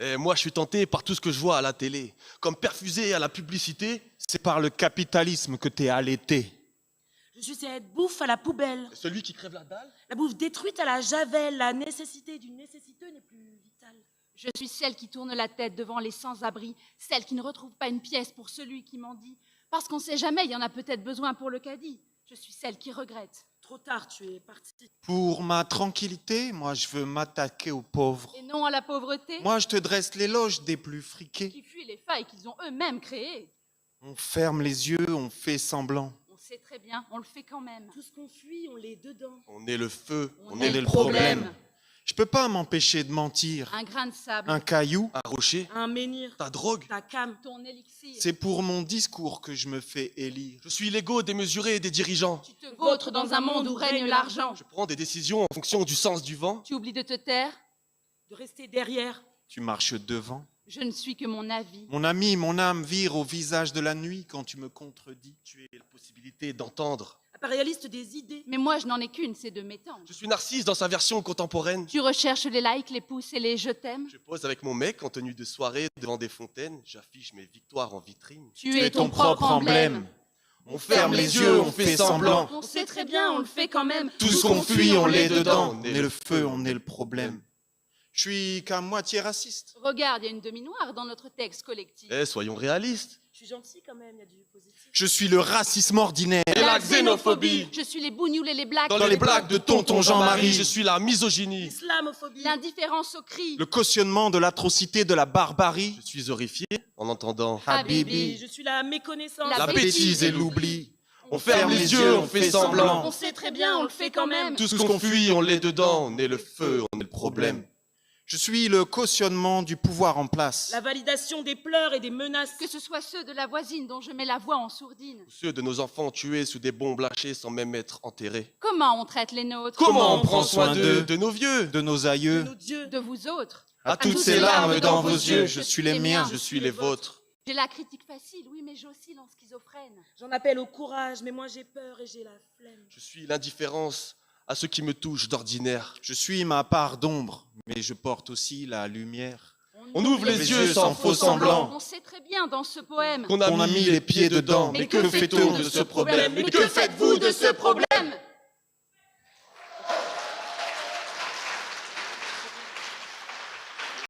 Et moi, je suis tenté par tout ce que je vois à la télé. Comme perfusé à la publicité. C'est par le capitalisme que t'es allaité. Je suis cette bouffe à la poubelle. Celui qui crève la dalle. La bouffe détruite à la javel. La nécessité d'une nécessiteux n'est plus vitale. Je suis celle qui tourne la tête devant les sans-abri, celle qui ne retrouve pas une pièce pour celui qui mendie. Parce qu'on ne sait jamais, il y en a peut-être besoin pour le caddie. Je suis celle qui regrette. Trop tard, tu es parti. Pour ma tranquillité, moi je veux m'attaquer aux pauvres. Et non à la pauvreté, Moi je te dresse l'éloge des plus friqués. qui fuit les failles qu'ils ont eux-mêmes créées. On ferme les yeux, on fait semblant. On sait très bien, on le fait quand même. Tout ce qu'on fuit, on l'est dedans. On est le feu. On est est le problème. Je peux pas m'empêcher de mentir. Un grain de sable, Un caillou, Un rocher. Un menhir, Ta drogue. ta cam. ton élixir. c'est pour mon discours que je me fais élire. Je suis l'ego démesuré des dirigeants. Tu te vautres dans un monde où règne l'argent. Je prends des décisions en fonction du sens du vent. Tu oublies de te taire. De rester derrière. Tu marches devant. Je ne suis que mon avis. Mon ami, mon âme vire au visage de la nuit quand tu me contredis. Tu es la possibilité d'entendre. Appareilliste des idées. Mais moi, je n'en ai qu'une, c'est de m'étendre. Je suis Narcisse dans sa version contemporaine. Tu recherches les likes, les pouces et les je t'aime. Je pose avec mon mec en tenue de soirée devant des fontaines. J'affiche mes victoires en vitrine. Tu es ton propre emblème. On ferme les yeux, on fait semblant. On sait très bien, on le fait quand même. Tout ce qu'on fuit, on l'est dedans. On est le feu, on est le problème. Je suis qu'à moitié raciste. Regarde, il y a une demi-noire dans notre texte collectif. Eh, soyons réalistes. Je suis gentil quand même, il y a du positif. Je suis le racisme ordinaire. Et la xénophobie. Je suis les bougnoules et les blagues. Dans les blagues de tonton Jean-Marie. Je suis la misogynie. Islamophobie. L'indifférence au cri. Le cautionnement de l'atrocité de la barbarie. Je suis horrifié en entendant Habibi. Je suis la méconnaissance. La la bêtise bêtise et et l'oubli. On ferme les yeux, on fait semblant. On sait très bien, on le fait quand même. Tout ce qu'on fuit, on l'est dedans. On est le feu, on est le problème. Je suis le cautionnement du pouvoir en place. La validation des pleurs et des menaces. Que ce soit ceux de la voisine dont je mets la voix en sourdine. Ceux de nos enfants tués sous des bombes lâchées sans même être enterrés. Comment on traite les nôtres? Comment on prend soin d'eux, de nos vieux, De nos De aïeux. nos dieux. De vous autres. à toutes ces larmes dans vos yeux, je suis les miens, je je suis les vôtres. J'ai la critique facile, oui, mais j'oscille en schizophrène. J'en appelle au courage, mais moi j'ai peur et j'ai la flemme. Je suis l'indifférence à ce qui me touche d'ordinaire. Je suis ma part d'ombre, mais je porte aussi la lumière. On ouvre les yeux sans faux semblant. On sait très bien dans ce poème Qu'on a mis les pieds dedans. Mais que fait-on de ce problème? Mais que faites-vous de ce problème?